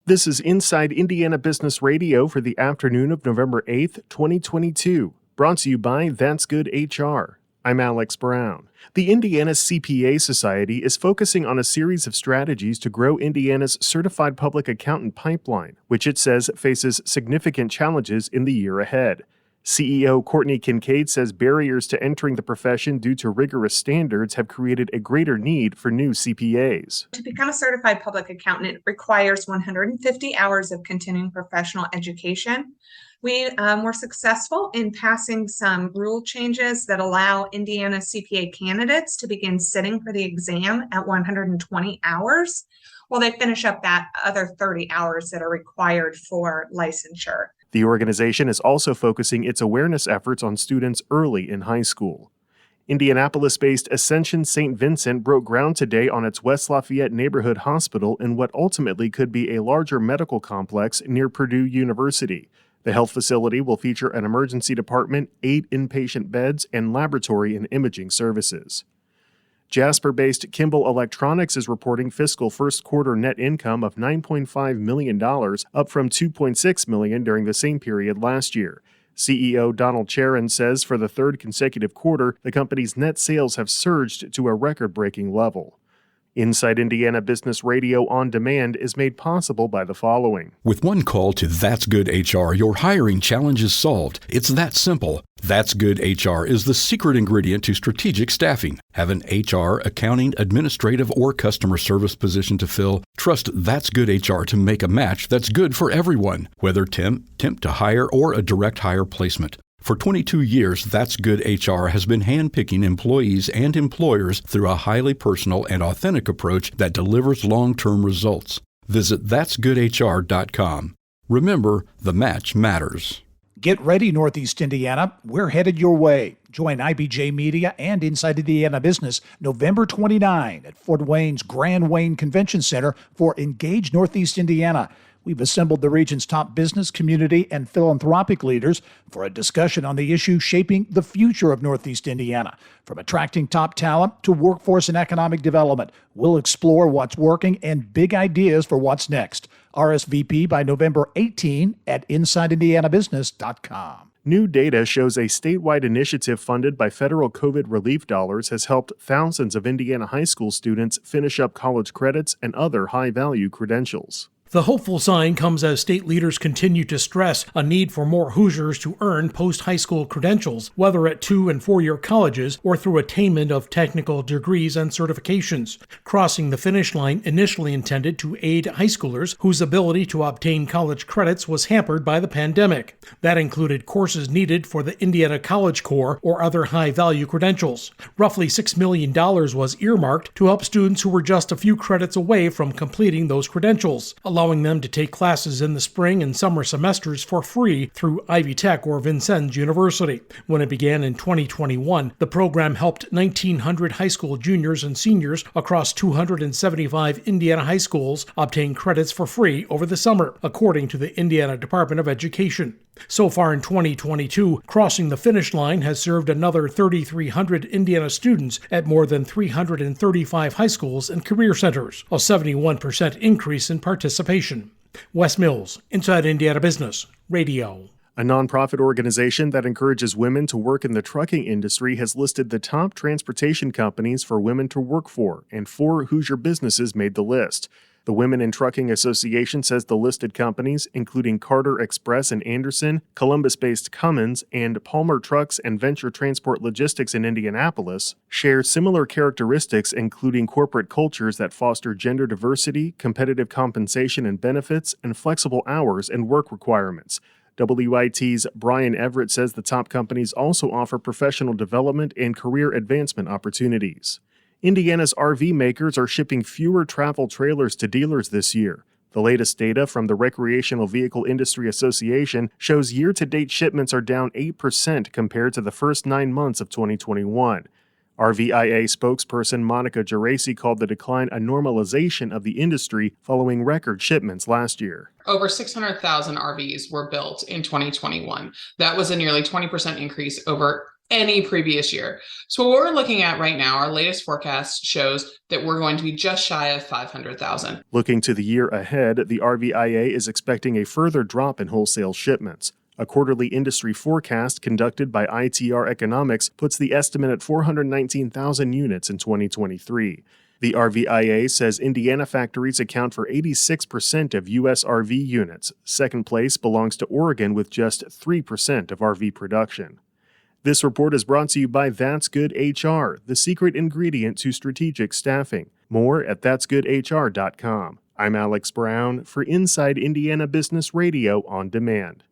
This is Inside Indiana Business Radio for the afternoon of November 8th, 2022, brought to you by That's Good HR. I'm Alex Brown. The Indiana CPA Society is focusing on a series of strategies to grow Indiana's certified public accountant pipeline, which it says faces significant challenges in the year ahead. CEO Courtney Kincaid says barriers to entering the profession due to rigorous standards have created a greater need for new CPAs. To become a certified public accountant requires 150 hours of continuing professional education. We were successful in passing some rule changes that allow Indiana CPA candidates to begin sitting for the exam at 120 hours while they finish up that other 30 hours that are required for licensure. The organization is also focusing its awareness efforts on students early in high school. Indianapolis-based Ascension St. Vincent broke ground today on its West Lafayette Neighborhood Hospital in what ultimately could be a larger medical complex near Purdue University. The health facility will feature an emergency department, 8 inpatient beds, and laboratory and imaging services. Jasper-based Kimball Electronics is reporting fiscal first quarter net income of $9.5 million, up from $2.6 million during the same period last year. CEO Donald Charon says for the third consecutive quarter, the company's net sales have surged to a record-breaking level. Inside Indiana Business Radio On Demand is made possible by the following. With one call to That's Good HR, your hiring challenge is solved. It's that simple. That's Good HR is the secret ingredient to strategic staffing. Have an HR, accounting, administrative, or customer service position to fill? Trust That's Good HR to make a match that's good for everyone, whether temp to hire, or a direct hire placement. For 22 years, That's Good HR has been handpicking employees and employers through a highly personal and authentic approach that delivers long-term results. Visit that'sgoodhr.com. Remember, the match matters. Get ready, Northeast Indiana. We're headed your way. Join IBJ Media and Inside Indiana Business November 29 at Fort Wayne's Grand Wayne Convention Center for Engage Northeast Indiana. We've assembled the region's top business, community, and philanthropic leaders for a discussion on the issue shaping the future of Northeast Indiana. From attracting top talent to workforce and economic development, we'll explore what's working and big ideas for what's next. RSVP by November 18 at InsideIndianaBusiness.com. New data shows a statewide initiative funded by federal COVID relief dollars has helped thousands of Indiana high school students finish up college credits and other high-value credentials. The hopeful sign comes as state leaders continue to stress a need for more Hoosiers to earn post-high school credentials, whether at 2- and 4-year colleges or through attainment of technical degrees and certifications. Crossing the finish line initially intended to aid high schoolers whose ability to obtain college credits was hampered by the pandemic. That included courses needed for the Indiana College Corps or other high-value credentials. Roughly $6 million was earmarked to help students who were just a few credits away from completing those credentials, allowing them to take classes in the spring and summer semesters for free through Ivy Tech or Vincennes University. When it began in 2021, the program helped 1,900 high school juniors and seniors across 275 Indiana high schools obtain credits for free over the summer, according to the Indiana Department of Education. So far in 2022, Crossing the Finish Line has served another 3,300 Indiana students at more than 335 high schools and career centers, a 71% increase in participation. Wes Mills, Inside Indiana Business Radio. A nonprofit organization that encourages women to work in the trucking industry has listed the top transportation companies for women to work for, and 4 Hoosier businesses made the list. The Women in Trucking Association says the listed companies, including Carter Express in Anderson, Columbus-based Cummins, and Palmer Trucks and Venture Transport Logistics in Indianapolis, share similar characteristics, including corporate cultures that foster gender diversity, competitive compensation and benefits, and flexible hours and work requirements. WIT's Brian Everett says the top companies also offer professional development and career advancement opportunities. Indiana's RV makers are shipping fewer travel trailers to dealers this year. The latest data from the Recreational Vehicle Industry Association shows year-to-date shipments are down 8% compared to the first 9 months of 2021. RVIA spokesperson Monica Geraci called the decline a normalization of the industry following record shipments last year. Over 600,000 RVs were built in 2021. That was a nearly 20% increase over any previous year. So what we're looking at right now, our latest forecast shows that we're going to be just shy of 500,000. Looking to the year ahead, the RVIA is expecting a further drop in wholesale shipments. A quarterly industry forecast conducted by ITR Economics puts the estimate at 419,000 units in 2023. The RVIA says Indiana factories account for 86% of U.S. RV units. Second place belongs to Oregon with just 3% of RV production. This report is brought to you by That's Good HR, the secret ingredient to strategic staffing. More at that'sgoodhr.com. I'm Alex Brown for Inside Indiana Business Radio on Demand.